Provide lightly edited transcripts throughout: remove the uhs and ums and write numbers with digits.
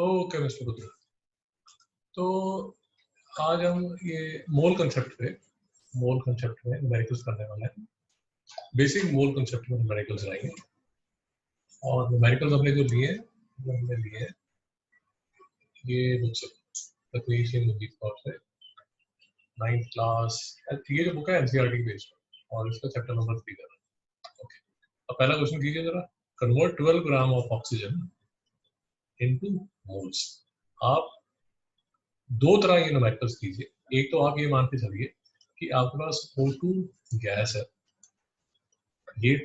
Okay mister Rudra, तो आज हम ये मोल कंसेप्ट में न्यूमेरिकल्स करने वाले हैं। बेसिक मोल कंसेप्ट में न्यूमेरिकल्स रहेंगे और न्यूमेरिकल्स हमने जो लिए ये बुक से से 9th क्लास, ये जो बुक है एनसीईआरटी बेस्ड और इसका चैप्टर नंबर 3 है। ओके, अब पहला क्वेश्चन कीजिए जरा, convert 12 gram of oxygen into moles. आप दो तरह के न्यूमेरिकल्स कीजिए। एक तो आप ये मान के चलिए कि आपके पास O2 गैस है, ये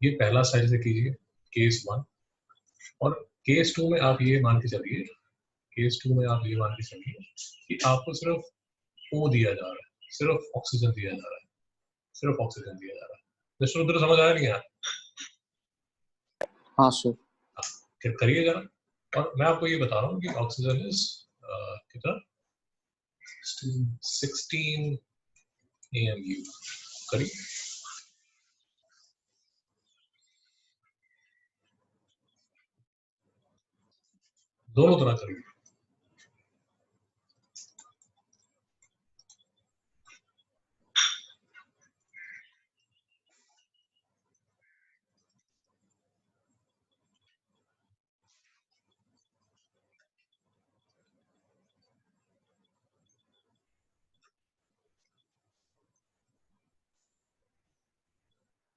पहला साइड से कीजिए केस 1, और केस 2 में आप ये मान के चलिए कि आपको सिर्फ O दिया जा रहा है, सिर्फ ऑक्सीजन दिया जा रहा है। मिस्टर रुद्र समझ आया नहीं यार? हाँ सर। फिर करिए जरा, और मैं आपको ये बता रहा हूँ कि ऑक्सीजन इज कितना 16 AMU। करिए, दोनों तरह करिए।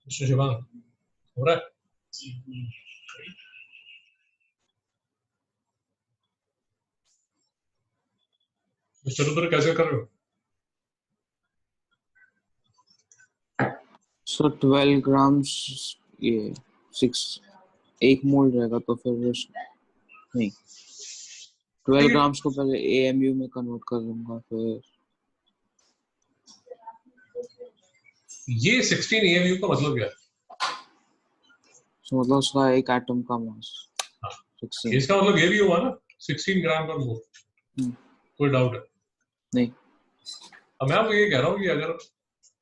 मिस्टर शिवांग हो रहा है? मिस्टर रुद्र कैसे कर रहे हो? सर 12 ग्राम्स ये 1 मोल रहेगा, तो फिर नहीं 12 ग्राम्स को पहले AMU में कन्वर्ट कर लूंगा, फिर ये 16 AMU का मतलब क्या है? मतलब उसका एक एटम का मास। हाँ, 16। इसका मतलब ये भी हुआ ना 16 ग्राम पर मोल। कोई डाउट है? नहीं। अब मैं आपको ये कह रहा हूँ कि अगर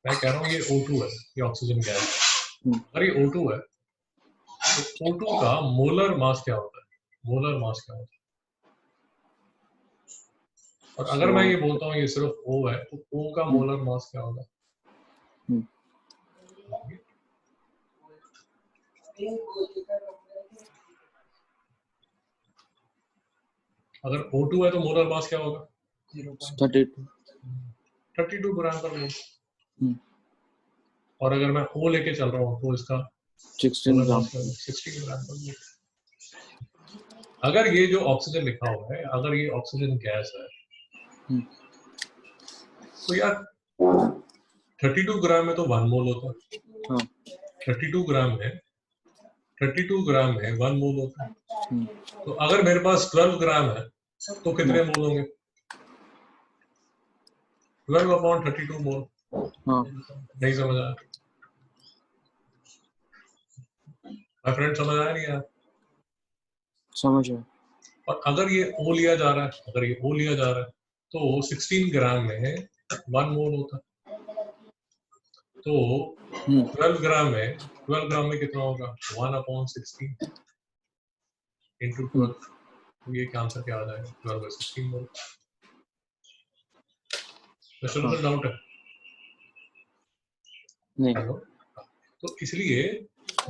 मैं कह रहा हूँ ये O2 है, ये ऑक्सीजन गैस है, अगर ये O2 है तो O2 का मोलर मास क्या होता है? और अगर मैं ये बोलता हूँ ये सिर्फ O है, तो O का मोलर मास क्या होगा? अगर O2 है तो मोलर मास क्या होगा? 32 ग्राम पर मोल। और अगर मैं O लेके चल रहा हूँ तो इसका 16 ग्राम पर मोल। अगर ये जो ऑक्सीजन लिखा हुआ है, अगर ये ऑक्सीजन गैस है, तो यार 32 ग्राम में तो 1 मोल होता है। 32 ग्राम में 1 मोल होता है। तो अगर मेरे पास 12 ग्राम है तो कितने मोल होंगे? 12/32 मोल। नहीं समझ आया? माय फ्रेंड समझ आया नहीं यार? समझ आया। और अगर ये O लिया जा रहा है, तो 16 ग्राम में 1 मोल होता है। तो 12 ग्राम में कितना होगा? 1/16 into 12। तो ये क्या आंसर क्या आ जाएगा? 12/16 मोल। मिस्टर डाउट है? नहीं। तो इसलिए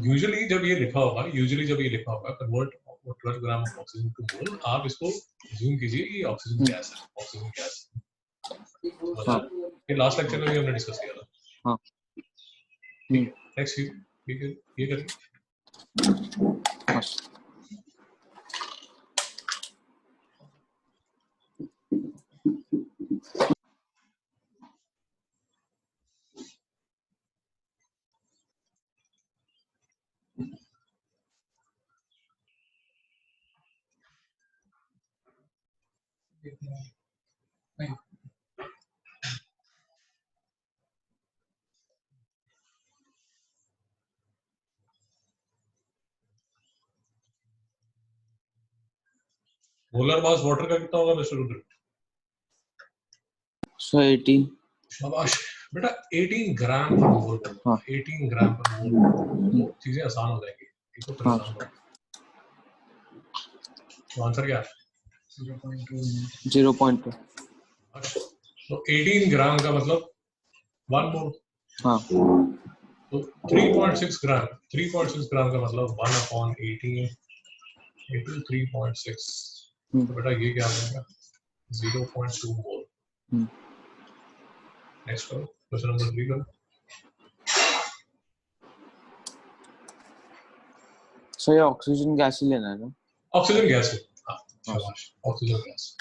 यूजुअली जब ये लिखा होगा convert 12 gram of oxygen to mole, आप इसको अज्यूम कीजिए कि ऑक्सीजन गैस है। ये लास्ट लेक्चर में भी हमने डिस्कस किया था। हाँ, नेक्स्ट ये करिए। मोलर मास वाटर का कितना होगा मिस्टर रुद्र? 18। शाबाश बेटा, 18 ग्राम पर मोल। 18 ग्राम पर मोल। चीजें आसान हो जाएंगी। इसको परेशान मत। तो आंसर क्या है? 0.2। तो 18 ग्राम का मतलब 1 मोल। हाँ तो 3.6 ग्राम, 3.6 ग्राम का मतलब 1/18 into 3.6। तो बेटा ये क्या आ जाएगा? 0.2 मोल। नेक्स्ट करो, क्वेश्चन नंबर 3 करो। सर ये ऑक्सीजन गैस ही लेना है ना? ऑक्सीजन गैस है। हाँ शाबाश, ऑक्सीजन गैस।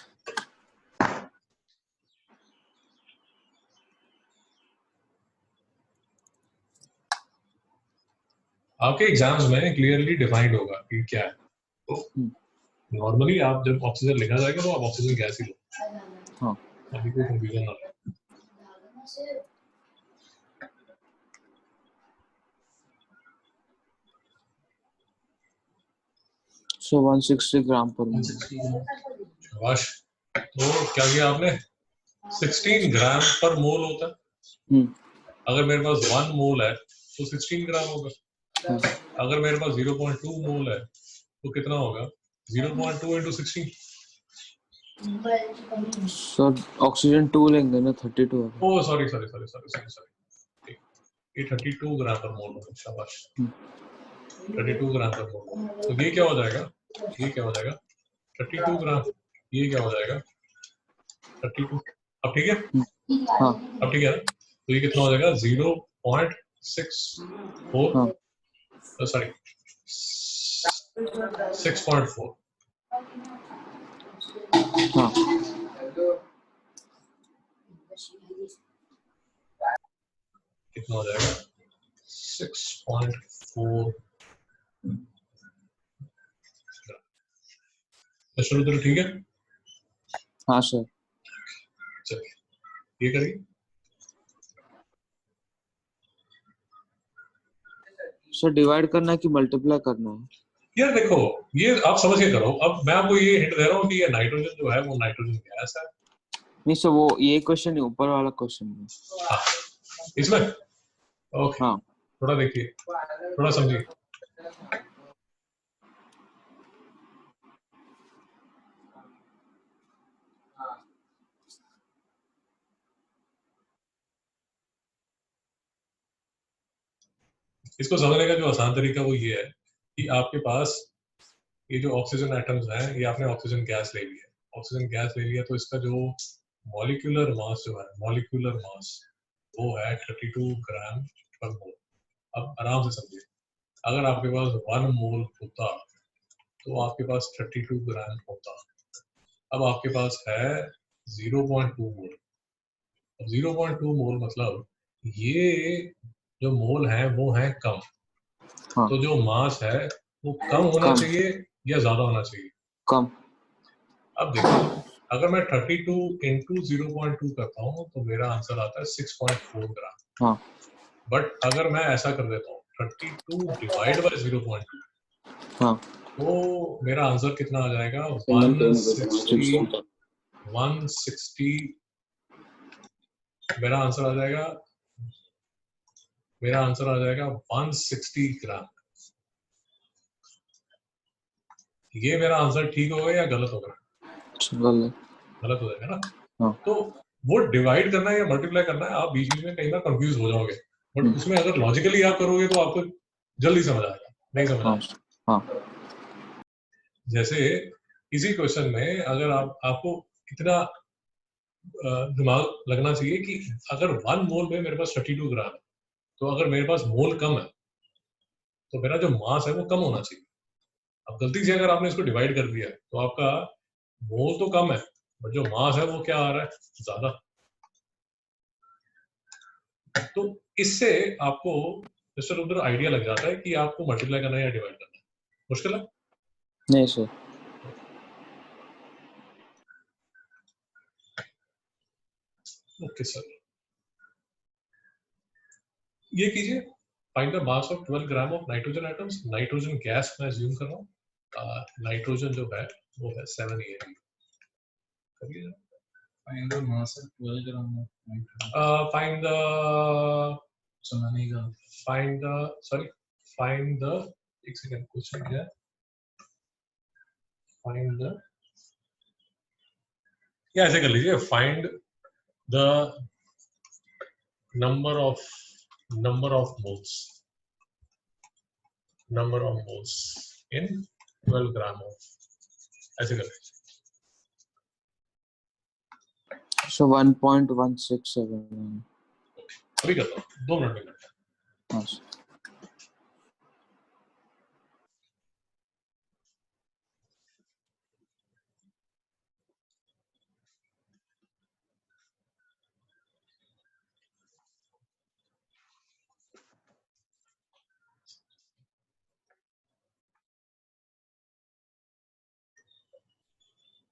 आपके एग्जाम्स में क्लियरली डिफाइंड होगा कि क्या है। तो नॉर्मली आप जब ऑक्सीजन लिखा जाएगा तो आप ऑक्सीजन गैस ही लो। हाँ अभी कोई कंफ्यूजन ना रहे। सो 160 ग्राम पर मोल। शाबाश। तो क्या किया आपने? 16 ग्राम पर मोल होता है। अगर मेरे पास 1 मोल है तो 16 ग्राम होगा। अगर मेरे पास 0.2 मोल है तो कितना होगा? 0.2 into 16। सर ऑक्सीजन 2 लेंगे ना, 32 है। Oh sorry sorry sorry sorry sorry sorry, ये 32 ग्राम पर मोल होगा। शाबाश, 32 ग्राम पर मोल। तो ये क्या हो जाएगा? ये क्या हो जाएगा? 32 ग्राम। ये क्या हो जाएगा? 32। अब ठीक है? हाँ अब ठीक है ना? तो ये कितना हो जाएगा? 0.64, हाँ सॉरी 6.4। हाँ कितना हो जाएगा? 6.4। शुरू करो, ठीक है? हाँ सर। चलिए ये करिए। सर डिवाइड करना है कि मल्टीप्लाई करना है? यार देखो, ये आप समझ के करो। अब मैं आपको ये हिंट दे रहा हूँ कि ये नाइट्रोजन जो है वो नाइट्रोजन गैस है। नहीं सर, वो ये क्वेश्चन ऊपर वाला क्वेश्चन है। हाँ, इसमें ओके। हाँ थोड़ा देखिए, थोड़ा समझिए। इसको समझने का जो आसान तरीका वो ये है कि आपके पास ये जो ऑक्सीजन एटम्स हैं, ये आपने ऑक्सीजन गैस ले लिया। ऑक्सीजन गैस ले लिया तो इसका जो मॉलिक्यूलर मास जो है, मॉलिक्यूलर मास वो है 32 ग्राम पर मोल। अब आराम से समझिए, अगर आपके पास 1 मोल होता तो आपके पास 32 ग्राम होता। अब आपके पास है 0.2 मोल। अब 0.2 मोल मतलब ये जो मोल है वो है कम। हाँ तो जो मास है वो कम होना कम चाहिए या ज्यादा होना चाहिए? कम। अब देखो, अगर मैं 32 इंटू 0.2 करता हूँ तो मेरा आंसर आता है 6.4 ग्राम। हाँ बट अगर मैं ऐसा कर देता हूँ 32 डिवाइड बाय 0.2 हाँ तो मेरा आंसर कितना आ जाएगा? 160। मेरा आंसर आ जाएगा, मेरा आंसर आ जाएगा 160 ग्राम। ये मेरा आंसर ठीक होगा या गलत होगा? गलत हो जाएगा ना? हाँ तो वो डिवाइड करना है या मल्टीप्लाई करना है, आप बीच बीच में कई बार कंफ्यूज हो जाओगे। बट उसमें अगर लॉजिकली आप करोगे तो आपको जल्दी समझ आएगा। नहीं समझ हाँ आएगा। हाँ जैसे इसी क्वेश्चन में अगर आपको इतना दिमाग लगना चाहिए कि अगर 1 मोल में मेरे पास 32 ग्राम है, तो अगर मेरे पास मोल कम है तो मेरा जो मास है वो कम होना चाहिए। अब गलती से अगर आपने इसको डिवाइड कर दिया तो आपका मोल तो कम है बट जो मास है वो क्या आ रहा है? ज्यादा। तो इससे आपको मिस्टर उधर आइडिया लग जाता है कि आपको मल्टीप्लाई करना है या डिवाइड करना है। मुश्किल है? नहीं सर। ओके सर, ये कीजिए, find the mass of 12 gram of nitrogen atoms. Nitrogen gas मैं अज्यूम कर रहा हूँ। नाइट्रोजन जो है वो है 7 AU। करिए। Find the mass of 12 gram of nitrogen. Find the सुनाने का find the sorry find the एक सेकंड क्वेश्चन है। फाइंड द या ऐसे कर लीजिए, find the number of moles in 12 gram of, ऐसे कर लीजिए। So 1.167. अभी करता हूँ, 2 मिनट में करता हूँ। हाँ sir.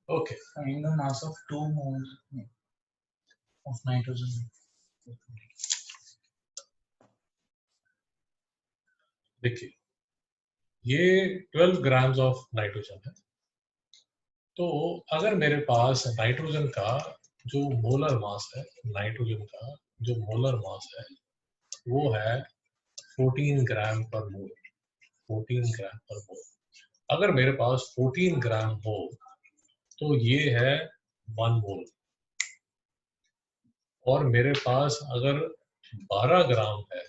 Okay. Find the mass of 2 moles of nitrogen. देखिए, ये 12 ग्राम्स ऑफ नाइट्रोजन है। तो अगर मेरे पास नाइट्रोजन का जो मोलर मास है, नाइट्रोजन का जो मोलर मास है वो है 14 ग्राम पर मोल। 14 ग्राम पर मोल। अगर मेरे पास 14 ग्राम हो तो ये है 1 मोल, और मेरे पास अगर 12 ग्राम है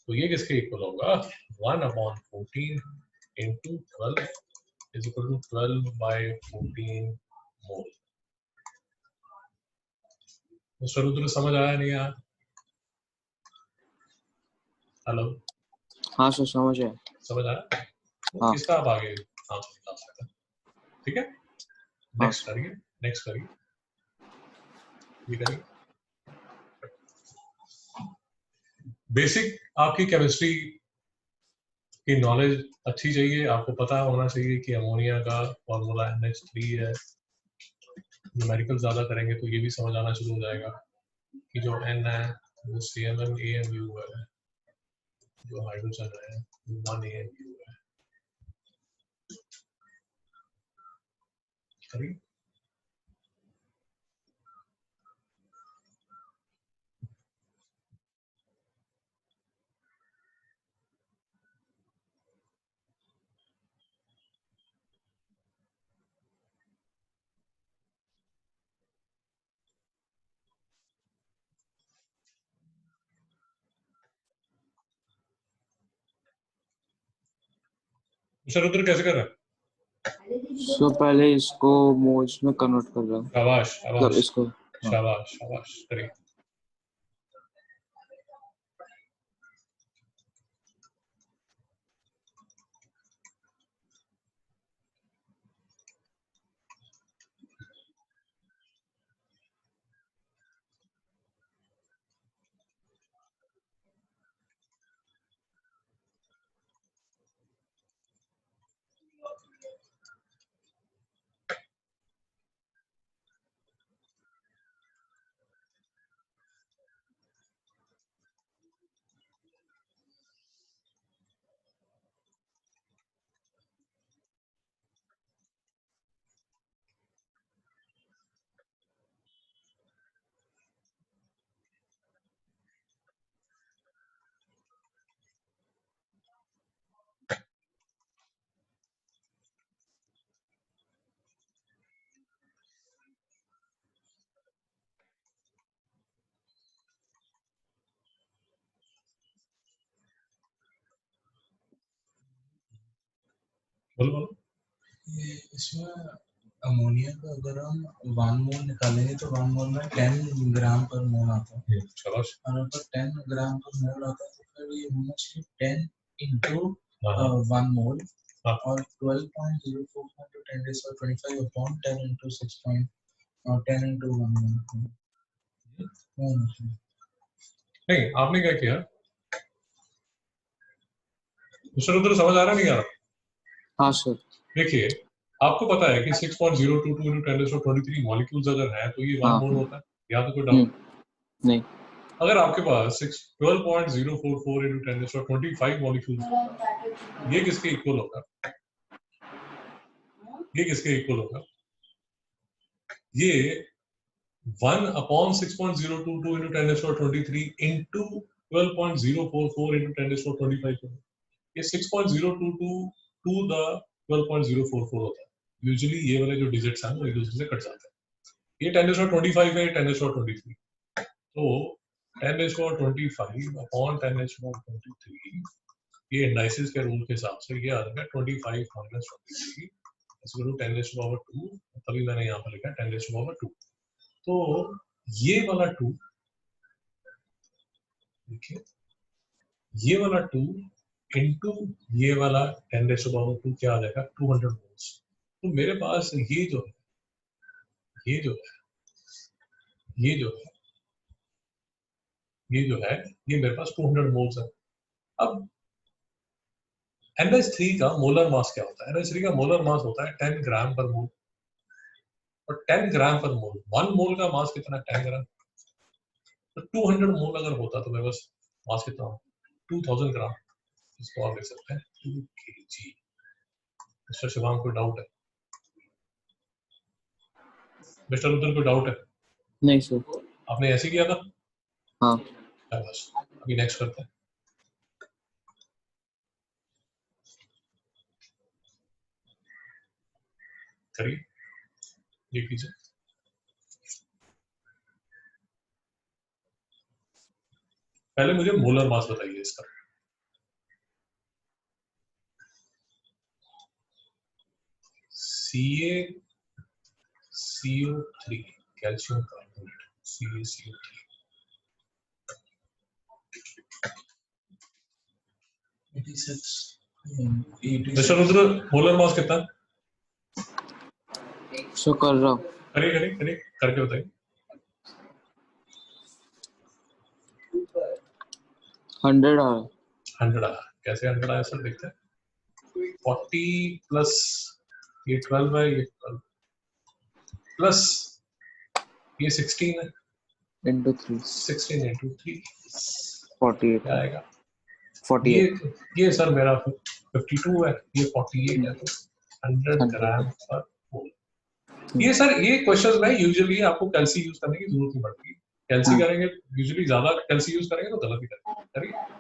तो ये किसके इक्वल होगा? 1/14 into 12 is equal to 12/14 mole. Mister Rudra समझ आया नहीं आया? हेलो, हाँ सर, समझ आया. समझ आया? हाँ. किसका आप आगे हाँ बता सकते हैं, ठीक है? नेक्स्ट करिए, नेक्स्ट करिए, ये करिए। बेसिक आपकी केमिस्ट्री की नॉलेज अच्छी चाहिए, आपको पता होना चाहिए कि अमोनिया का फॉर्मूला NH3 है। न्यूमेरिकल ज्यादा करेंगे तो ये भी समझ आना शुरू हो जाएगा कि जो N है वो CmnAmU है, जो हाइड्रोजन है वो 1AmU है। करिए। मिस्टर रुद्र कैसे कर रहे हैं? So पहले इसको मोल्स में कन्वर्ट कर रहा हूँ. शाबाश मतलब शाबाश इसको. हाँ. शाबाश शाबाश, करिए। बोलो बोलो। ये इसमें अमोनिया का अगर हम 1 मोल निकालेंगे तो 1 मोल में 10 ग्राम पर मोल आता है। शाबाश। और अगर 10 ग्राम पर मोल आता है तो फिर ये होना चाहिए 10 इंटू हाँ 1 मोल हाँ। और 12.04 into 10 raised to 25 upon 10 into 10 into 1 मोल। नहीं, आपने क्या किया? मिस्टर रुद्र समझ आ रहा नहीं आ रहा? हाँ सर. देखिए, आपको पता है कि 6.022 into 10 raised to 23 मॉलिक्यूल्स अगर हैं तो ये 1 हाँ. मोल होता है, या तो कोई डाउट? नहीं. अगर आपके पास 12.044 into 10 raised to 25 मॉलिक्यूल्स होगा, ये किसके इक्वल होगा? ये किसके इक्वल होगा? ये 1/6.022 into 10 raised to 23 into 12.044 into 10 raised to 25 होगा। ये 6.022 to the 12.044 होता है। यूजुअली ये वाले जो डिजिट्स हैं वो एक दूसरे से कट जाते हैं। ये 10⁻25 है, 10⁻23, तो 10⁻25 अपॉन 10⁻23, ये इंडाइसिस के रूल के हिसाब से ये आ जाएगा 25 माइनस 23 इक्वल टू 10⁻2, तभी मैंने यहाँ पर लिखा 10⁻2। तो ये वाला 2, देखिए ये वाला 2 इंटू ये वाला 10⁻2 क्या आ जाएगा 200 मोल्स। तो मेरे पास ये जो है ये जो है ये मेरे पास 200 मोल्स है। अब NH3 का मोलर मास क्या होता है? NH3 का मोलर मास होता है 10 ग्राम पर मोल, और 10 ग्राम पर मोल, 1 मोल का मास कितना है? 10 ग्राम। तो 200 मोल अगर होता तो मेरे पास मास कितना हो? 2000 ग्राम। इसको आप लिख सकते हैं 2 kg। मिस्टर शिवांग को डाउट है? मिस्टर रुद्र को डाउट है? नहीं सर। आपने ऐसे किया था? हाँ। बस अभी नेक्स्ट करते हैं। करिए, ये कीजिए। पहले मुझे मोलर मास बताइए इसका। CaCO3 calcium carbonate, CaCO3 mister Rudra molar mass कितना? सो कर रहा हूँ। करिए करके बताइए। 100 आ रहा है। 100 आया। कैसे 100 आया सर? देखते हैं। 40 प्लस ये 12 है, ये 12 प्लस ये 16 है, इंटू 3 16 इंटू 3 48 क्या आएगा? 48 ये सर मेरा 52 है, ये 48 है, तो 100 ग्राम पर मोल। ये सर ये क्वेश्चन में यूजुअली आपको कैल्सी यूज करने की जरूरत नहीं पड़ती। कैल्सी हाँ। करेंगे, यूजुअली ज्यादा कैल्सी यूज करेंगे तो गलत ही करेंगे।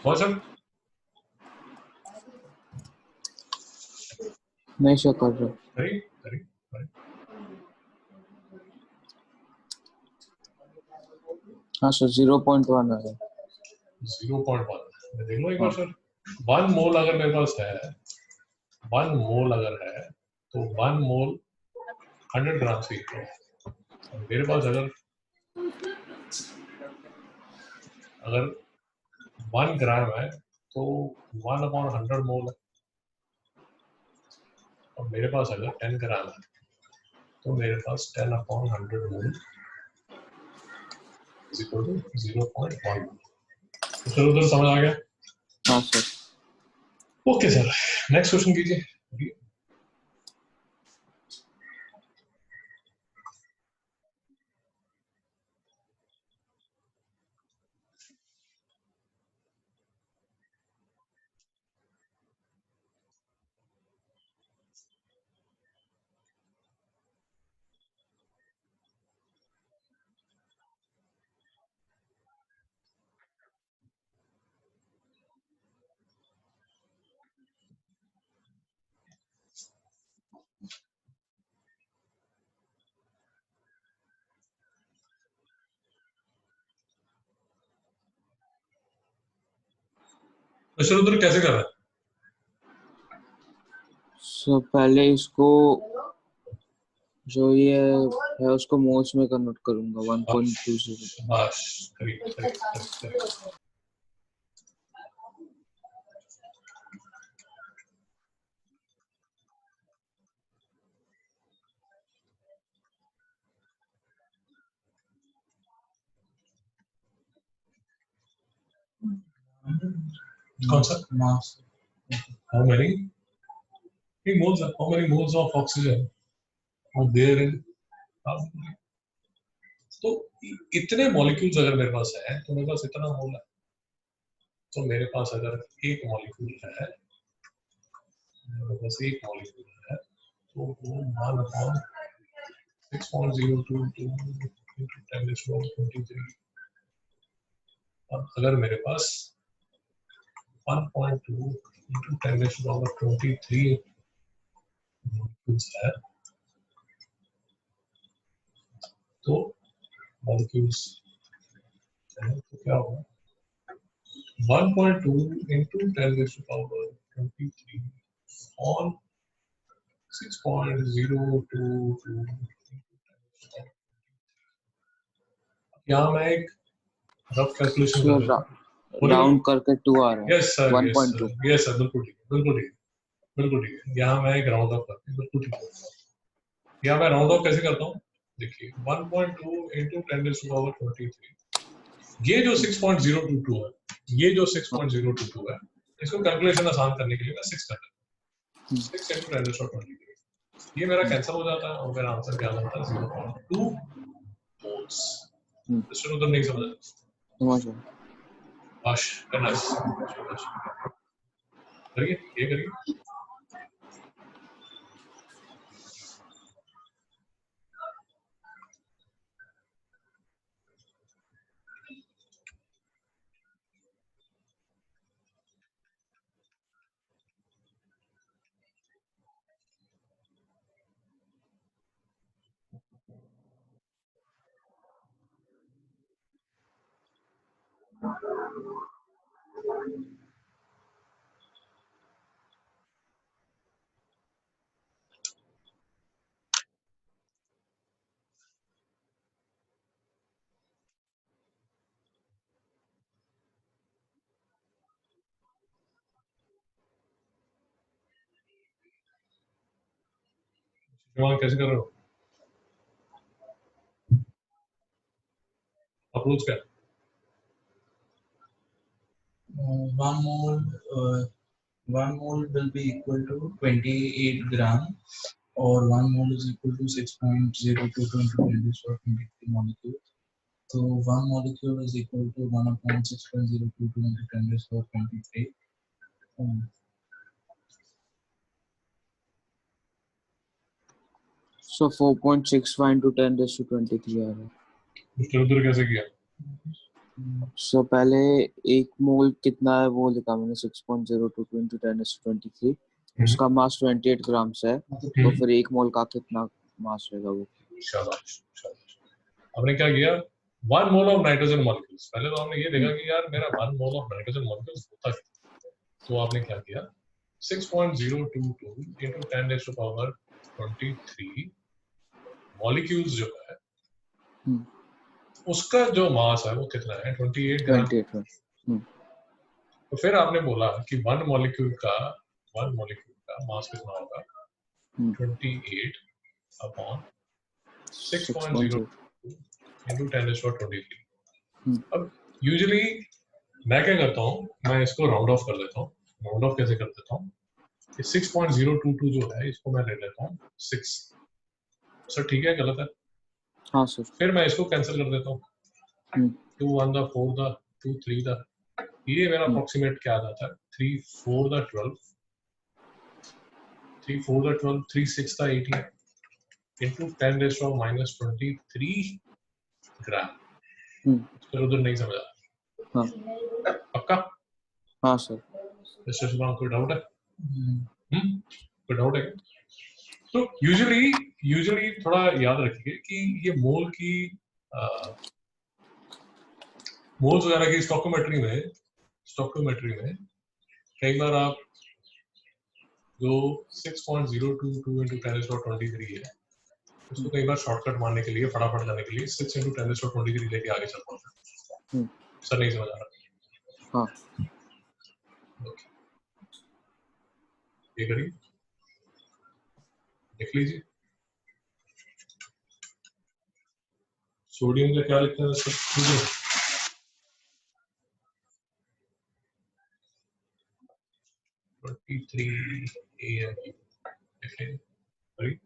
बहुत सर नहीं सर कर रहा हूँ। करिए। हाँ सर 0.1 आ रहा है। 0.1 मैं देख लो एक बार सर। 1 मोल अगर मेरे पास है, 1 मोल अगर है तो 1 मोल 100 ग्राम से इक्वल है। मेरे पास अगर 1 ग्राम है तो 1/100 मोल है, और मेरे पास अगर 10 ग्राम है तो मेरे पास 10/100 मोल इज इक्वल टू 0.1। तो उधर समझ आ गया? हाँ sir. Okay sir, next question कीजिए। मिस्टर उधर कैसे कर रहा है? सो पहले इसको जो ये है उसको मोल्स में कन्वर्ट करूंगा 1.20। बस करेक्ट। कौन सा? मास How many? How many moles of oxygen are there in? तो इतने मॉलिक्यूल्स अगर मेरे पास है तो मेरे पास इतना मोल है। तो मेरे पास अगर एक मॉलिक्यूल है, मेरे पास एक मॉलिक्यूल है, तो वो 1/6.022 into 10⁻23। अब अगर मेरे पास 1.2 into 10⁻23 मॉलिक्यूल्स है, तो मॉलिक्यूल्स तो क्या होगा 1.2 into 10⁻23 on 6.022। यहाँ मैं एक रफ कैलकुलेशन कर लेता हूँ। राउंड करके 2 आ रहा है। Yes sir, 1.2। यस सर, बिल्कुल ठीक है, बिल्कुल ठीक है, बिल्कुल ठीक है। यहाँ मैं एक राउंड ऑफ करता हूँ, बिल्कुल ठीक है। यहाँ मैं राउंड ऑफ कैसे करता हूँ, देखिए 1.2 into 10⁻23, ये जो 6.022 है, ये जो 6.022 है, इसको कैलकुलेशन आसान करने के लिए मैं 6 करता हूँ, 6 into 10⁻23, ये मेरा कैंसिल हो जाता है और मेरा आंसर क्या आता है 0.2 मोल्स। क्वेश्चन उधर नहीं समझ समझ आश करना करिए, ये करिए। शिवांग कैसे कर रहे हो, अप्रोच क्या? One mole will be equal to 28 gram, or 1 mole is equal to 6.022 into 10⁻23 molecule. So 1 molecule is equal to 1/6.022 into 10⁻23. So 4.65 into 10⁻23 आ रहा है। उसने उधर कैसे किया? So पहले एक मोल कितना है वो लिखा मैंने 6.022 into 10⁻23। उसका मास 28 ग्राम्स है, तो फिर एक मोल का कितना मास रहेगा वो। शाबाश शाबाश। हमने क्या किया, 1 मोल ऑफ नाइट्रोजन मॉलिक्यूल्स, पहले तो हमने ये देखा कि यार मेरा 1 मोल ऑफ नाइट्रोजन मॉलिक्यूल्स होता है, तो आपने क्या किया 6.022 into 10⁻23 मॉलिक्यूल्स जो है उसका जो मास है वो कितना है 28 ग्राम। 28। तो फिर आपने बोला कि 1 मॉलिक्यूल का मास कितना होगा 28 अपॉन 6.0 into 10⁻23। अब यूजुअली मैं क्या करता हूँ, मैं इसको राउंड ऑफ कर देता हूँ। राउंड ऑफ कैसे कर देता हूँ, 6.022 जो है इसको मैं ले लेता हूँ 6। सर ठीक है, गलत है? हाँ सर। फिर मैं इसको कैंसिल कर देता हूँ, 2 1 द 4 द 2 3 द, ये मेरा अप्रोक्सीमेट क्या आ जाता है 3 4 द 12, 3 4 द 12, 3 6 द 18 into 10⁻23 ग्राम। फिर उधर नहीं समझा? हाँ पक्का? हाँ सर। मिस्टर शुभांग कोई डाउट है? कोई डाउट है? तो यूजुअली थोड़ा याद रखिए कि ये मोल्स वगैरह की स्टोकियोमेट्री में कई बार आप जो 6.022 into 10⁻23 है उसको कई बार शॉर्टकट मारने के लिए, फटाफट जाने के लिए 6 into 10⁻23 लेके आगे चल पाते हैं। सर नहीं समझ आ रहा? हाँ। ये करिए, देख लीजिए सोडियम का क्या लिखता है सर? 23 AMU देख लीजिए, करिए।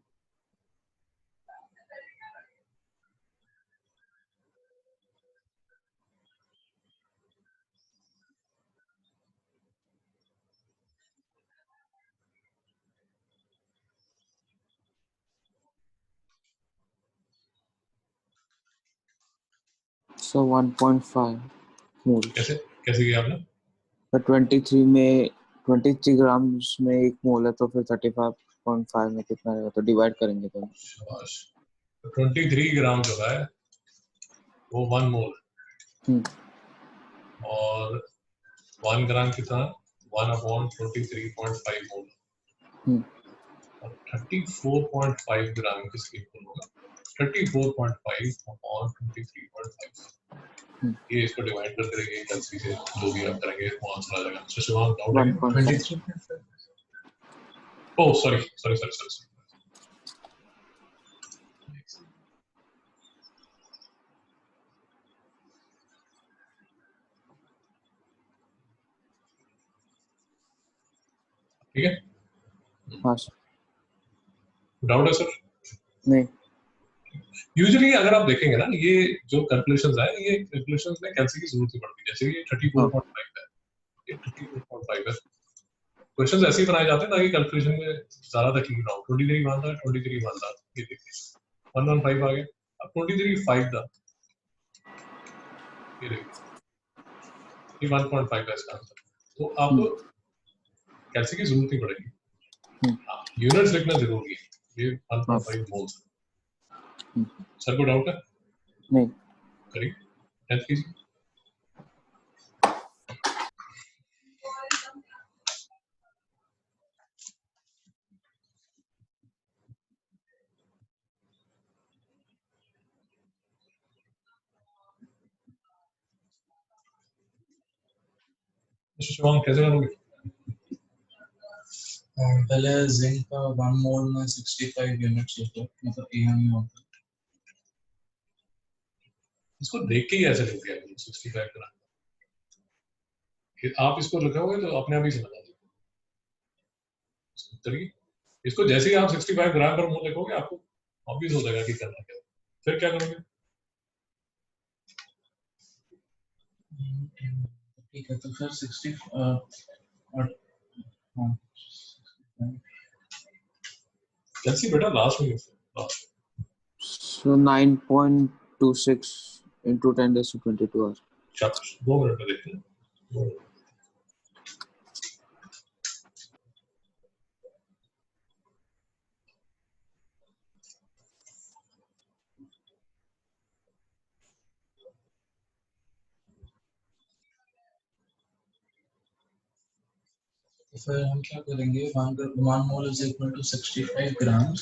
So 1.5 मोल। कैसे कैसे किया आपने? तो 23 में 23 ग्राम्स में एक मोल है, तो फिर 35.5 में कितना रहेगा? तो डिवाइड करेंगे तो शाबाश। तो 23 ग्राम जो है वो 1 मोल और 1 ग्राम कितना? 1/23.5 मोल और 34.5 ग्राम किसके इक्वल होगा? 34.5/23.5। ये इसको डिवाइड कर करेंगे कैंसिल से, जो भी आप करेंगे वो आंसर आ जाएगा। सो शिवांग डाउट है 1.5। 23। Oh sorry sorry sorry sorry. ठीक है, हाँ डाउट है सर? नहीं। यूजुअली अगर आप देखेंगे ना, ये जो कैलकुलेशंस है, ये कैलकुलेशंस में कैंसिल की जरूरत नहीं पड़ती। जैसे ये 34.5 है, ये 34.5 है। क्वेश्चंस ऐसे ही बनाए जाते हैं ताकि कैलकुलेशन में ज्यादा तकलीफ ना हो। 23 मान था, 23 मान था, ये देखिए 115 आ गया। अब 23.5 था, ये देखिए ये 1.5 है इसका आंसर। तो आपको कैलकुलेशन की जरूरत नहीं पड़ेगी, यूनिट्स लिखना जरूरी है। ये 1.5 मोल्स। सर को डाउट है? नहीं। करिए, टेंथ कीजिए। शिवांग कैसे करोगे? पहले जिंक का 1 मोल में 65 यूनिट्स होता है, मतलब एएम में होता है। इसको देख के ही ऐसे लिख दिया 65 ग्राम। आप इसको लिखोगे तो अपने आप ही समझ आ जाएगा। इसको जैसे ही आप 65 ग्राम पर मोल लिखोगे आपको ऑब्वियस हो जाएगा कि करना क्या है। फिर क्या करोगे? ठीक है, तो फिर 60 और हाँ, जैसे बेटा लास्ट में last So 9.26 into 10 raised to 22 hours. 2 minute में देखते हैं। 2 मिनट। तो फिर हम क्या करेंगे? 1 mole is equal to 65 grams.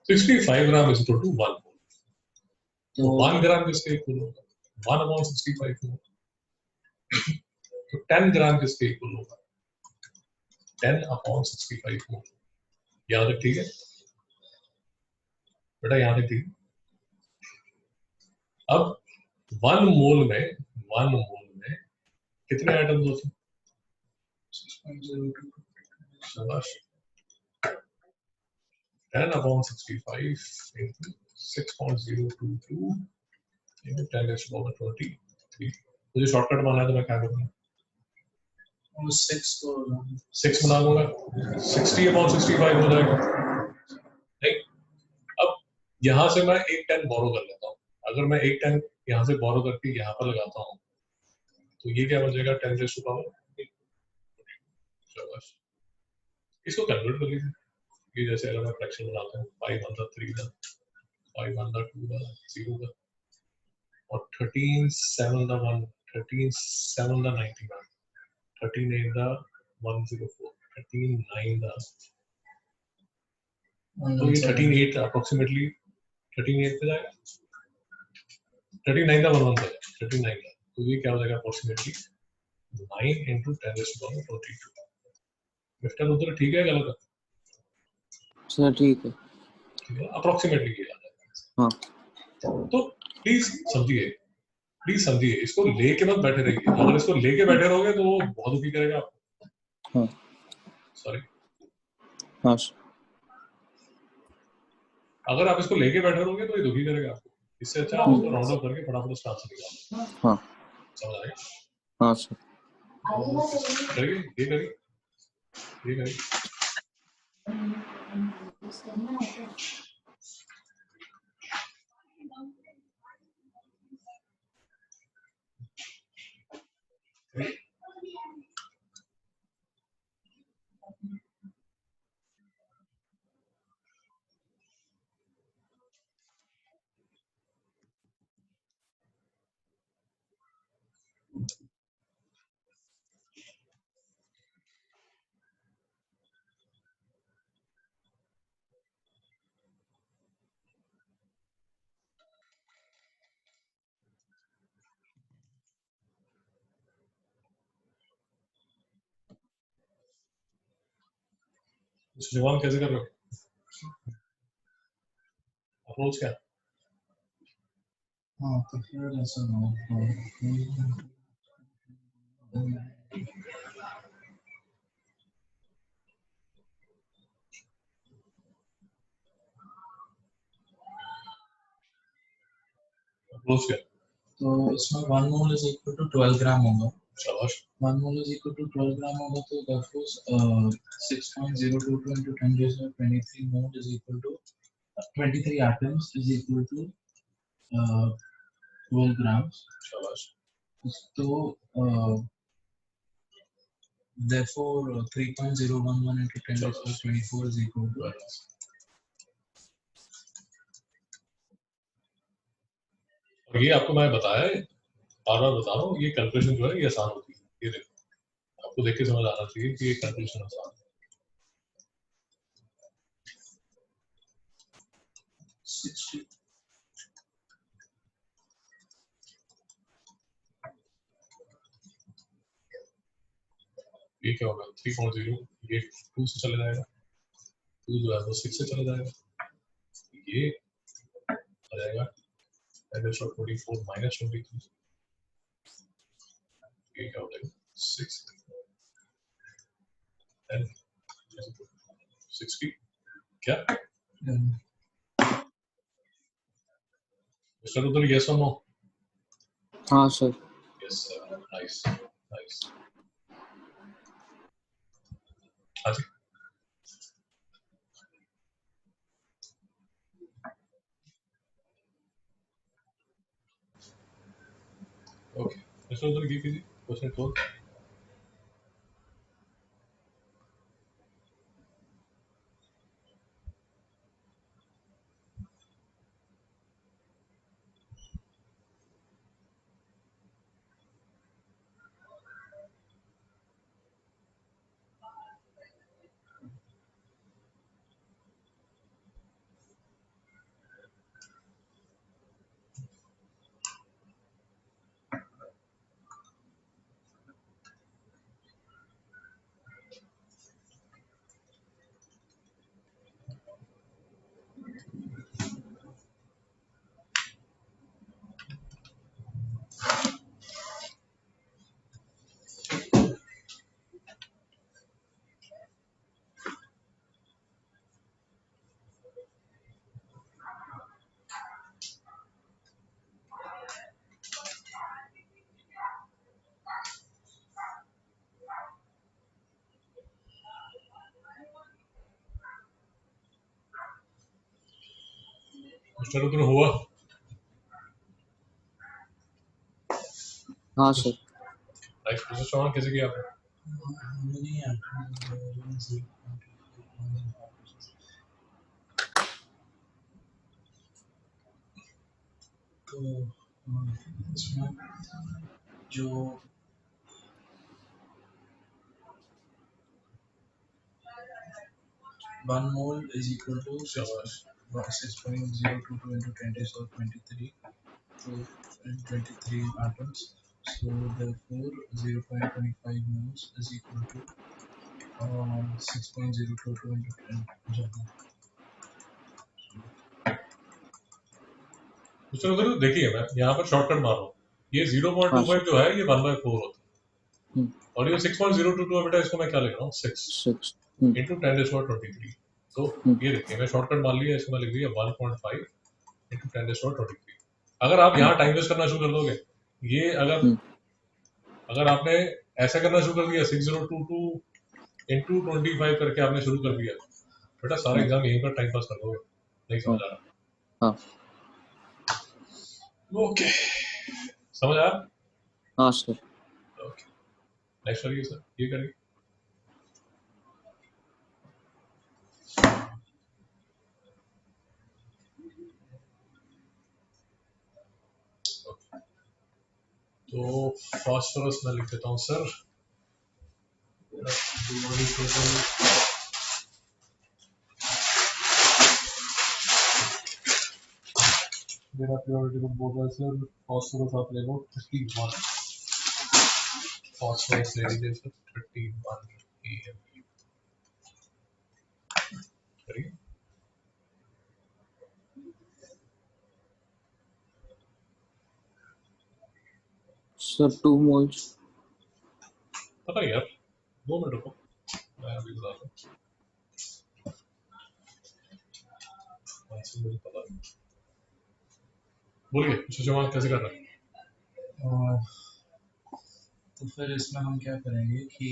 65 gram is equal to 1 mole. तो तो 1 ग्राम किसके इक्वल होगा? 1/65 मोल। तो 10 ग्राम किसके इक्वल होगा? 10/65 मोल। यहाँ तक ठीक है बेटा? यहाँ तक ठीक है। अब 1 मोल में कितने आइटम्स होते हैं? 6.02 शाबाश। 10/65 into 6.022 into 10⁻23। मुझे शॉर्टकट बनाना है तो मैं क्या करूँगा? और 6 को 6 बना लूंगा, 60/65 हो जाएगा। ठीक। अब यहाँ से मैं एक 10 बोरो कर लेता हूँ। अगर मैं एक 10 यहाँ से बोरो करके यहाँ पर लगाता हूँ तो ये क्या बचेगा? 10⁻²। शाबाश। इसको कन्वर्ट कर लीजिए। ये जैसे अगर मैं फ्रैक्शन बनाता हूँ 5/3 का, 5/2 का, 0 का और 13/7 13/7 13/8 13/9 तो ये 13/8 अप्रोक्सीमेटली 13/8 पे जाएगा। 13/9 13/9 तो ये क्या हो जाएगा? Approximately 9 into 10⁻22। मिस्टर उत्तर ठीक है गलत है? सर ठीक है। ठीक है, अप्रोक्सीमेटली ये आ जाएगा। हाँ। तो प्लीज समझिए, इसको लेके मत बैठे रहिए। अगर इसको लेके बैठे रहोगे तो वो बहुत दुखी करेगा आपको। हाँ। सॉरी। हाँ। अगर आप इसको लेके बैठे रहोगे तो ये दुखी करेगा आपको। इससे अच्छा आप इसको राउंड अप करके फटाफट उसका आंसर निकालो। हाँ। समझ आएगा? हाँ सर। करिए, ये करिए। शिवान कैसे कर रहे हो? अप्रोच क्या? हाँ तो फिर ऐसा हो अप्रोच क्या? तो इसमें 1 मोल इज इक्वल टू 12 ग्राम होगा. शाबाश. 1 mole is equal to 12 gram होगा तो therefore 6.022 into 10 raised by 23 mole is equal to 23 atoms is equal to 12 grams. शाबाश. तो therefore 3.011 into 10 raised by 24 is equal to और ये आपको मैं बताया है, बार बार बता रहा हूँ, ये कैलकुलेशन जो है ये आसान होती है. ये देखो, आपको देख के समझ आना चाहिए कि ये कैलकुलेशन आसान है. 60. ये क्या होगा? 3.0 ये 2 से चले जाएगा, 2 जो है वो 6 से चला जाएगा, ये आ जाएगा 24 माइनस 23, ये क्या हो जाएगा 6 and 60 क्या? Mister Rudra, yes or no? हाँ sir. Yes sir. Nice, nice. हाँ जी. Okay. मिस्टर रुद्र की कीजिए क्वेश्चन 4. मिस्टर रुद्र हुआ? हाँ सर. नाइस. मिस्टर चौहान कैसे किया आपने? Many atoms are in 0.25. तो इसमें जो 1 mole is equal to 6.022 into 10 raised to 23. So 23 atoms. So therefore 0.25 moles is equal to 6.022 into 10. Mister Rudra देखिए, मैं यहाँ पर शॉर्टकट मार रहा हूँ. ये हाँ 0.25 सर. जो है ये 1/4 होता है, हम्म. और ये 6.022 है बेटा, इसको मैं क्या लिख रहा हूँ 6 6. into 10 raised to 23. तो ये देखिए, मैं शॉर्टकट मान लिया, इसको मैं लिख दिया 1.5 into 10 raised to 23. अगर आप यहाँ टाइम वेस्ट करना शुरू कर दोगे, ये अगर आपने ऐसा करना शुरू कर दिया 6022 into 25 करके आपने शुरू कर दिया, बेटा सारा एग्जाम यहीं पर टाइम पास कर दोगे, नहीं समझ आ रहा. हाँ. ओके, समझ आया? हाँ सर. ओके, नेक्स्ट करिए सर, ये करिए. तो फॉस्फोरस मैं लिख देता हूँ सर, मेरा प्योरिटी को बोल रहा है सर, फॉस्फोरस आप ले लो 31, फॉस्फोरस ले लीजिए सर 31 AMU, करिए। Sir 2 moles. पता है यार, 2 मिनट रुको, मैं अभी बता दूँ, मुझे पता नहीं। बोलिए सुषमान कैसे कर रहा है? तो फिर इसमें हम क्या करेंगे कि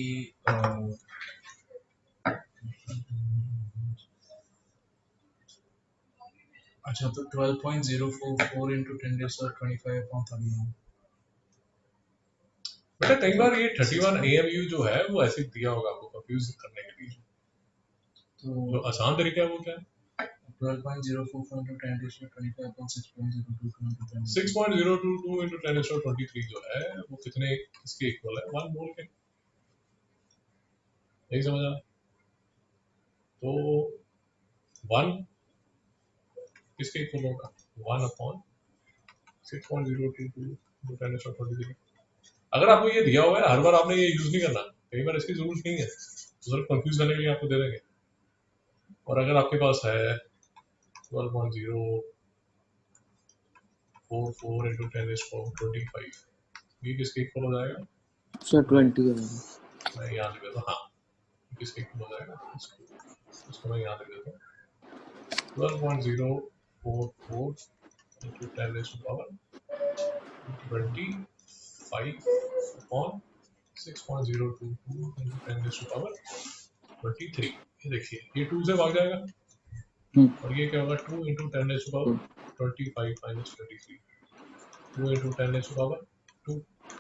अच्छा तो 12.044 into 10 raised to 25 upon 31. बेटा कई बार ये 31 AMU जो है वो ऐसे दिया होगा आपको कंफ्यूज करने के लिए, तो जो आसान तरीका है वो क्या है? 12.044 into 10 raised to 25 upon 6.022 into 10. 6.022 into 10⁻23 जो है वो कितने इसके इक्वल है? 1 मोल के, नहीं समझा? तो 1 किसके इक्वल होगा? 1 अपॉन 6.022 into 10⁻23। अगर आपको ये दिया हुआ है हर बार आपने ये यूज नहीं करना, कई बार इसकी जरूरत नहीं है, तो सिर्फ कंफ्यूज करने के लिए आपको दे देंगे। और अगर आपके पास है 12.044 into 10⁻25, ये किसके इक्वल हो जाएगा? सर 20 है। मैं यहाँ लिख देता हूँ, हाँ किसके इक्वल हो जाएगा, इसको मैं यहाँ लिख देता हूँ 12.044 into 10⁻25 upon 6.022 into 10⁻23। ये देखिए ये 2 से भाग जाएगा और ये क्या होगा 2 into 10⁻25 minus 23, 2 into 10⁻2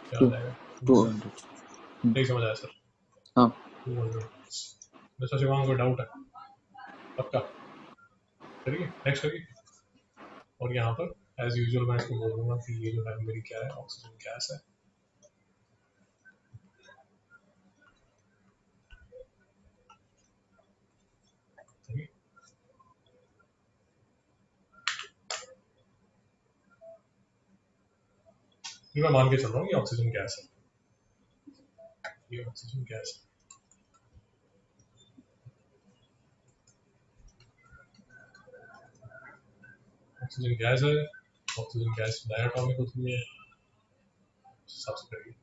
क्या आ जाएगा? 200. नहीं समझ आया सर? हाँ 200। मिस्टर शिवांग कोई डाउट है? पक्का करिए, नेक्स्ट करिए। और यहाँ पर एज यूजुअल मैं इसको बोल दूंगा कि ये जो है मेरी क्या है, ऑक्सीजन गैस है। करिए। ये मैं मान के चल रहा हूँ ये ऑक्सीजन गैस है, ये ऑक्सीजन गैस है। ऑक्सीजन गैस है, ऑक्सीजन गैस डायटोमिक होती है, सबसे करिए।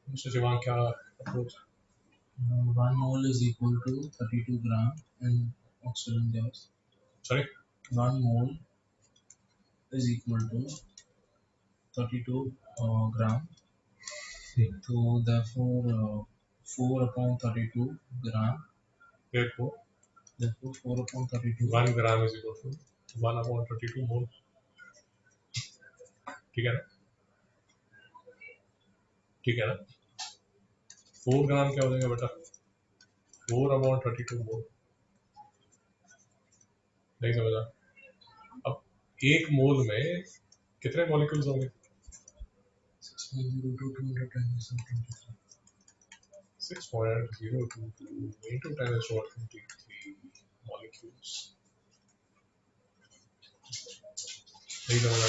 मिस्टर शिवांग क्या approach? 1 mole is equal to 32 gram in oxygen gas. Sorry 1 mole is equal to 32 gram. So therefore 4 upon 32 gram. therefore Therefore 4 upon 32. 1 gram is equal to 1 upon 32 mole, ठीक है ना? ठीक है ना? 4 ग्राम क्या हो जाएगा बेटा? 4 अपॉन 32 मोल, नहीं समझा? अब एक मोल में कितने मॉलिक्यूल्स होंगे? 6.022 into 10⁻23 molecules, नहीं समझा?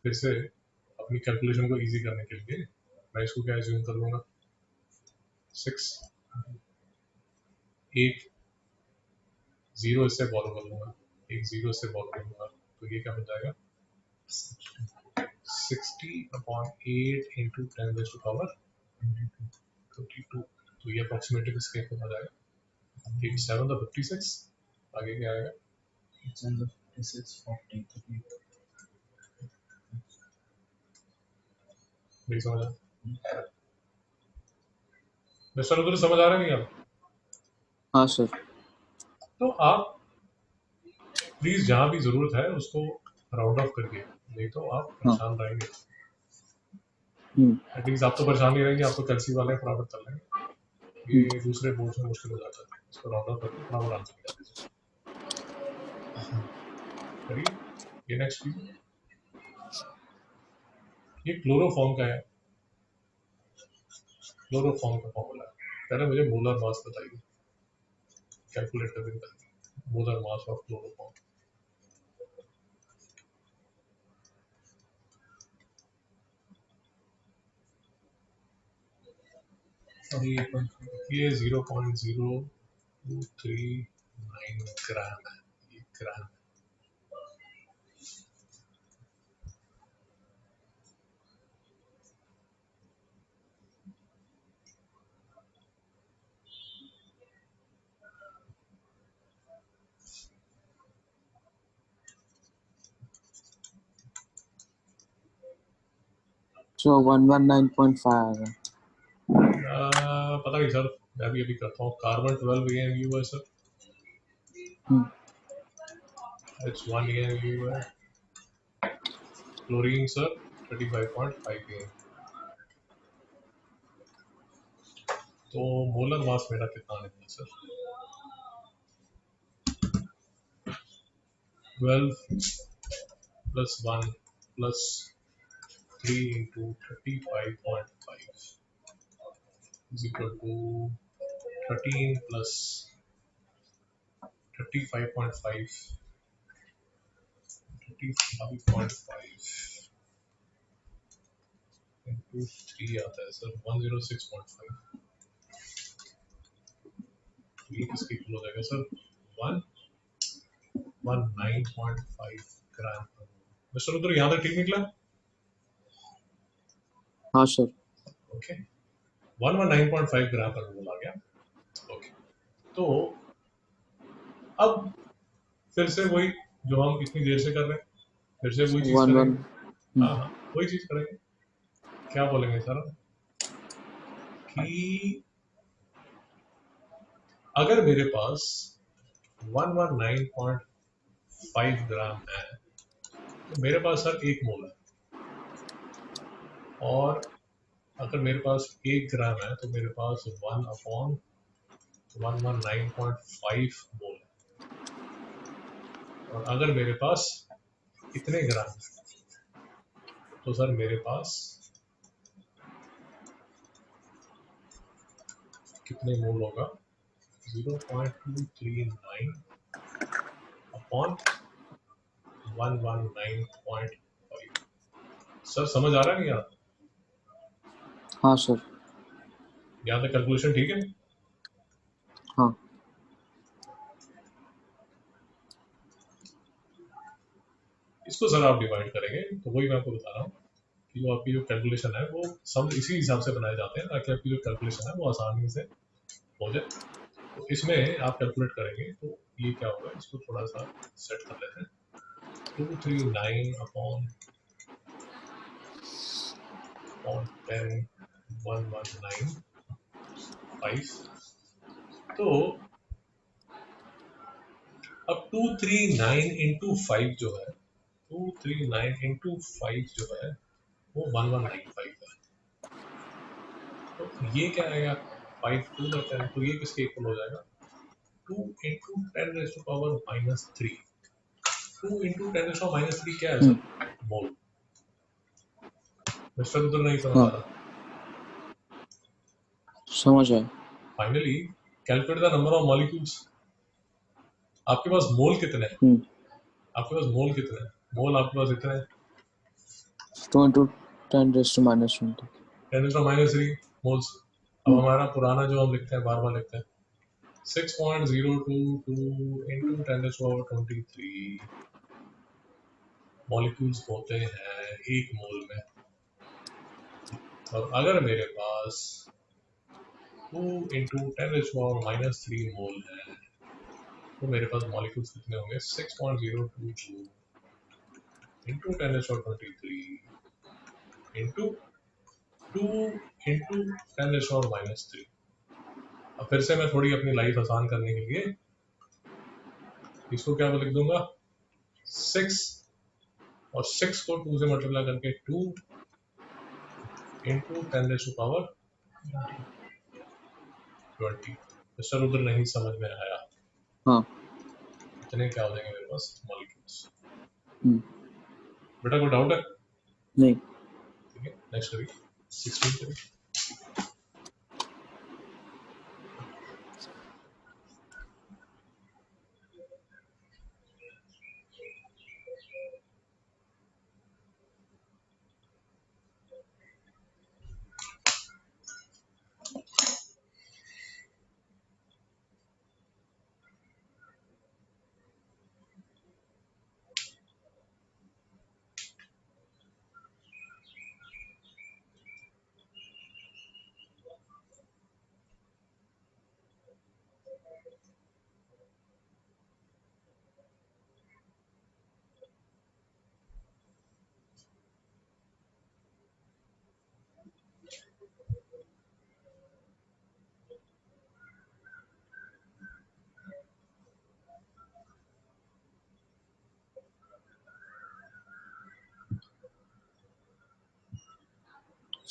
फिर से अपनी कैलकुलेशन को इजी करने के लिए मैं इसको क्या एज्यूम कर लूँगा? 6 एक जीरो इससे बॉरो कर लूँगा, एक जीरो इससे बॉरो कर लूँगा, तो ये क्या बन जाएगा? 60/8 into 10⁻22, तो ये अप्रोक्सीमेटली किसके इक्वल हो जाएगा? 7 तो 56, आगे क्या आएगा? 56, 40. नहीं समझा? मिस्टर रुद्र समझ आ रहा है नहीं आप? हाँ सर। तो आप प्लीज जहाँ भी जरूरत है उसको राउंड ऑफ करिए, नहीं तो आप हाँ। परेशान रहेंगे। हम्म। एटलीस्ट आप तो परेशान नहीं रहेंगे, आप तो कैलसी वाले फटाफट कर लेंगे। ये दूसरे बोर्ड में मुश्किल हो जाता है, इसको राउंड ऑफ करके फटाफट आंसर कर दीजिए। करिए ये नेक्स्ट कीजिए। ये क्लोरोफॉर्म का है, क्लोरोफॉर्म का फॉर्मूला है। पहले मुझे मोलर मास बताइए, कैलकुलेट करके बताइए मोलर मास ऑफ क्लोरोफॉर्म। ये 0.0239 ग्राम है, ये ग्राम। सो 119.5 आएगा। पता नहीं सर, मैं भी अभी करता हूँ। कार्बन 12 AMU है सर, H1 AMU है। Chlorine sir 35.5 AMU। तो मोलर मास मेरा कितना निकला sir? 12 plus 1 plus 3 into 35.5 is equal to 13 plus 35.5 into 3 आता है सर 106.5। ये किसके इक्वल हो जाएगा सर? 119.5 ग्राम। मिस्टर रुद्र यहाँ तक ठीक निकला? हाँ सर। ओके 119.5 ग्राम पर मोल आ गया। ओके तो अब फिर से वही जो हम इतनी देर से कर रहे हैं, फिर से वही चीज 1 करेंगे। 1। हाँ हाँ वही चीज करेंगे। क्या बोलेंगे सर कि अगर मेरे पास 119.5 ग्राम है तो मेरे पास सर 1 मोल है, और अगर मेरे पास 1 ग्राम है तो मेरे पास 1/119.5 मोल है। और अगर मेरे पास इतने ग्राम है तो सर मेरे पास कितने मोल होगा? 0.239 अपॉन 119.5। सर समझ आ रहा है नहीं यार? हाँ सर। यहाँ तक कैलकुलेशन ठीक है? हाँ। इसको सर आप डिवाइड करेंगे तो वही मैं आपको बता रहा हूँ कि जो आपकी जो कैलकुलेशन है वो सम इसी हिसाब से बनाए जाते हैं ताकि आपकी जो कैलकुलेशन है वो आसानी से हो जाए। तो इसमें आप कैलकुलेट करेंगे तो ये क्या होगा, इसको थोड़ा सा सेट कर लेते हैं। 239 अपॉन 10 119.5। तो अब 239 इंटू 5 जो है, 239 इंटू 5 जो है वो 1195 है। तो ये क्या आएगा? 5 2 10, तो ये किसके इक्वल हो जाएगा? 2 इंटू 10⁻³ 2 इंटू 10⁻³ क्या है सर? मोल। मिस्टर उधर नहीं समझ आ हाँ रहा? समझ आया। Finally calculate the number of molecules. आपके पास मोल कितने हैं? आपके पास मोल कितने हैं? मोल आपके पास इतने हैं 2 into 10⁻⁻20। 10⁻³ मोल्स। अब हमारा पुराना जो हम लिखते हैं बार बार लिखते हैं 6.022 इंटू 10⁻23 मॉलिक्यूल्स होते हैं 1 मोल में। और अगर मेरे पास 2 इंटू 10⁻³ मोल है तो मेरे पास मॉलिक्यूल्स कितने होंगे? 6.022 इंटू 10⁻23 इंटू 2 इंटू 10⁻³ अब फिर से मैं थोड़ी अपनी लाइफ आसान करने के लिए इसको क्या लिख दूंगा 6 और 6 को 2 से मल्टीप्लाई करके 2 इंटू 10⁻⁻20। मिस्टर रुद्र नहीं समझ में आया। हाँ इतने क्या हो जाएंगे मेरे पास मॉलिक्यूल्स। हम्म, बेटा कोई डाउट है? नहीं ठीक है नेक्स्ट करिए 16 करिए।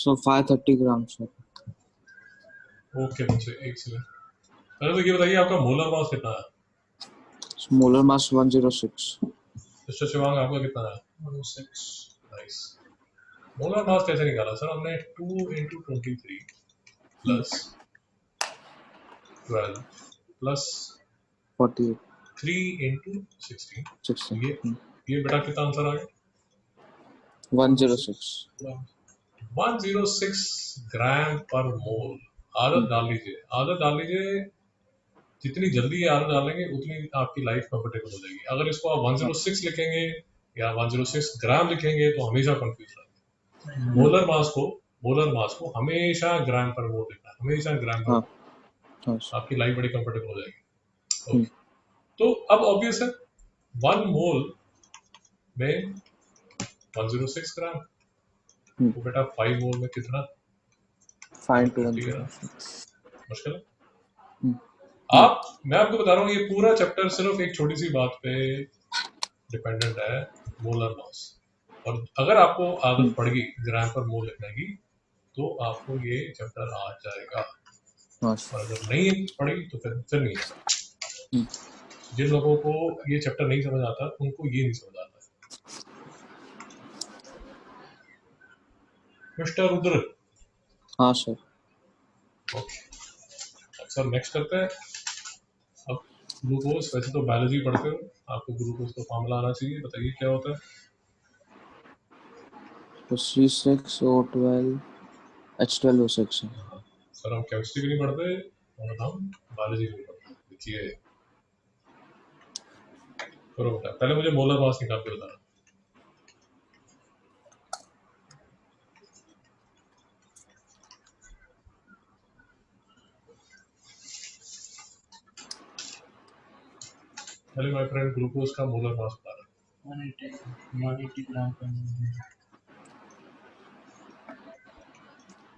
so 530 grams sir. ओके बच्चे एक सेकंड। पहले तो ये बताइए आपका मोलर मास कितना है? So molar mass 106. Mister Shivang आपका कितना है? 106 नाइस। मोलर मास कैसे निकाला सर हमने? 2 इंटू 23 प्लस 12 प्लस 48 3 इंटू 16। 16 ये बेटा कितना आंसर आ गया? 106 106 ग्राम पर मोल। आदत डाल लीजिए, आदत डाल लीजिए। जितनी जल्दी ये आदत डालेंगे उतनी आपकी लाइफ कंफर्टेबल हो जाएगी। अगर इसको आप 106 लिखेंगे या 106 ग्राम लिखेंगे तो हमेशा कंफ्यूज रहेंगे। मोलर मास को हमेशा ग्राम पर मोल लिखना है, हमेशा ग्राम पर हाँ मोल। हाँ sir. आपकी लाइफ बड़ी कंफर्टेबल हो जाएगी। ओके तो अब ऑब्वियस है 1 मोल में 106 ग्राम। तो बेटा 5 मोल में कितना? 5 to 30 ग्राम। 106 मुश्किल है? मैं आपको बता रहा हूँ ये पूरा चैप्टर सिर्फ एक छोटी सी बात पे डिपेंडेंट है, मोलर मास। और अगर आपको आदत पड़ेगी ग्राम पर मोल लिखने की तो आपको ये चैप्टर आ जाएगा। हाँ और अगर नहीं पड़ेगी तो फिर नहीं आएगा। जिन लोगों को ये चैप्टर नहीं समझ आता उनको ये नहीं समझ आता। मिस्टर रुद्र। हाँ सर। ओके अब सर नेक्स्ट करते हैं। अब ग्लूकोज, वैसे तो बायोलॉजी पढ़ते हो, आपको ग्लूकोज का फॉर्मूला आना चाहिए। बताइए क्या होता है? तो C6O12 H12O6 है। सर हम केमिस्ट्री भी नहीं पढ़ते और हम बायोलॉजी भी नहीं पढ़ते। देखिए करो बेटा, पहले मुझे मोलर मास निकाल के बताना। पहले माय फ्रेंड ग्लूकोज का मोलर मास बता रहा है। 180 ग्राम पर मोल।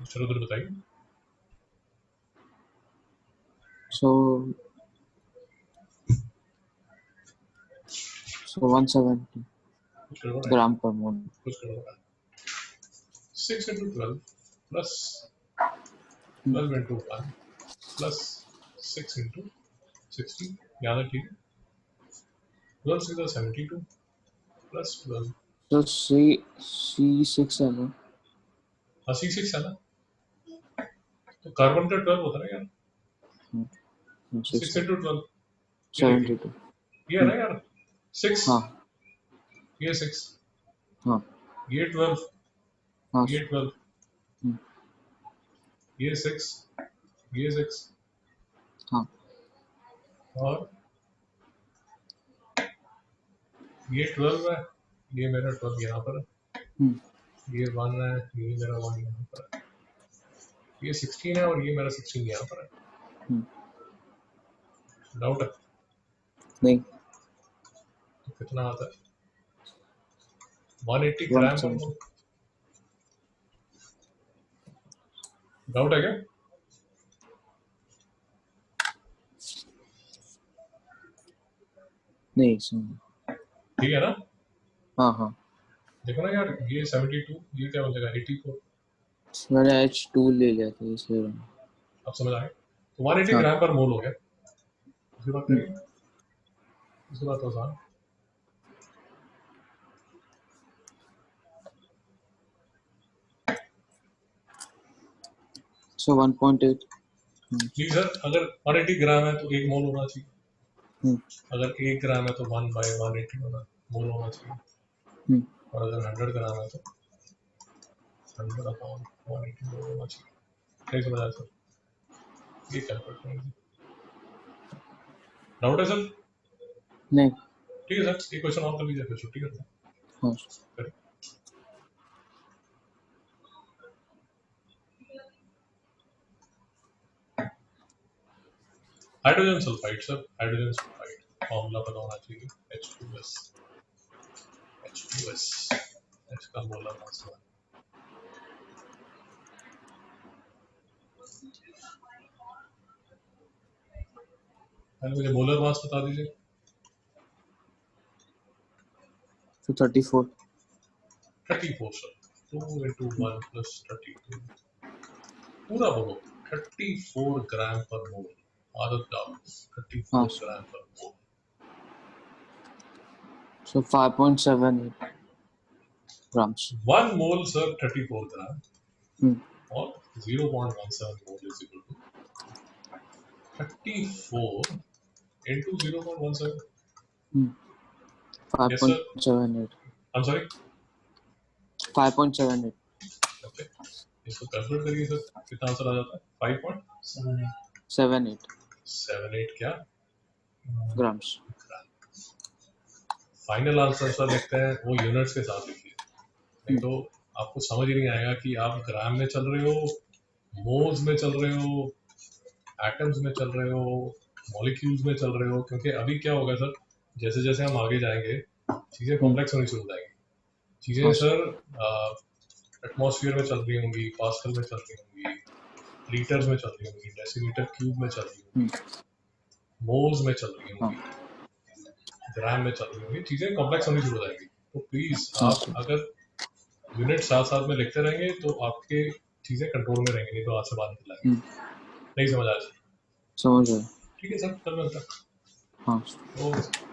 चलो उधर बताइए। So 170 कुछ गड़बड़ है? ग्राम पर मोल। कुछ गड़बड़ है? 6 into 12 plus 12 into 1 plus 6 into 16 याद है? ठीक है। 12 से 72 plus 12। तो C6 है ना? हाँ C6 है ना, तो कार्बन का 12 होता है ना यार। 6 into 12 72 ये है ना यार 6। हाँ ये 6, हाँ ये 12, हाँ ये 12, ये 6, ये 6 हाँ और ये 12 है। ये मेरा 12 यहाँ पर है। ये 1 है, ये मेरा 1 यहाँ पर है। ये 16 है और ये मेरा 16 यहाँ पर है। डाउट है? नहीं तो कितना आता है? 180 ग्राम पर मोल। डाउट है क्या? नहीं समझ। ठीक है ना? हाँ हाँ, देखो ना यार, ये 72, ये क्या बन जाएगा 84। मैंने H2 ले लिया था इसलिए। अब समझ आए? तो 180 हाँ। ग्राम पर मोल हो गया। उसके बाद हम्म। करिए, उसके बाद तो आसान। So 1.8। जी सर, अगर 180 ग्राम है तो 1 मोल होना चाहिए। हम्म। अगर 1 ग्राम है तो 1/180 मोल होना चाहिए। हम्म। और अगर 100 ग्राम है तो 100/180 मोल होना चाहिए। नहीं समझ आया सर? ये कैलकुलेट करेंगे। डाउट है सर? नहीं। ठीक है सर, एक क्वेश्चन और कर लीजिए, फिर छुट्टी करते हैं। हाँ। करिए। Hydrogen sulphide sir, hydrogen sulphide formula पता होना चाहिए। H2S, H2S, H का मोलर मास है। पहले मुझे मोलर मास बता दीजिए। So 34। 34 सर, 2 into 1 plus 32, पूरा बोलो। 34 ग्राम पर मोल, आदत डालो। 34 हाँ। ग्राम पर mole. So 5.78 grams। 1 mole sir 34 gram, hmm. और 0.17 mole is equal to 34 into 0.17। Hmm. Yes sir, 5.78। I'm sorry। 5.78 okay, इसको कैलकुलेट करिए सर, कितना आंसर आ जाता है? 78 5.78 क्या grams। फाइनल आंसर सर लिखते हैं वो यूनिट्स के साथ लिखिए, नहीं तो आपको समझ ही नहीं आएगा कि आप ग्राम में चल रहे हो, मोल्स में चल रहे हो, एटम्स में चल रहे हो, मॉलिक्यूल्स में चल रहे हो। क्योंकि अभी क्या होगा सर, जैसे जैसे हम आगे जाएंगे चीज़ें कॉम्प्लेक्स होनी शुरू हो जाएंगी। चीज़ें हाँ सर एटमॉस्फेयर में चल रही होंगी, पास्कल में चल रही होंगी, लीटर्स में चल रही होंगी, डेसीमीटर क्यूब में चल रही होंगी, मोल्स में चल रही हाँ। होंगी, ग्राम में चल रही होंगी। चीज़ें कॉम्प्लेक्स होनी शुरू हो जाएंगी। तो प्लीज़ हाँ आप अगर यूनिट साथ साथ में लिखते रहेंगे तो आपके चीज़ें कंट्रोल में रहेंगी, नहीं तो आज से बात नहीं लाएंगे। नहीं समझ आया? समझ गया। ठीक है सर, कल मिलते हैं। हाँ। ओके।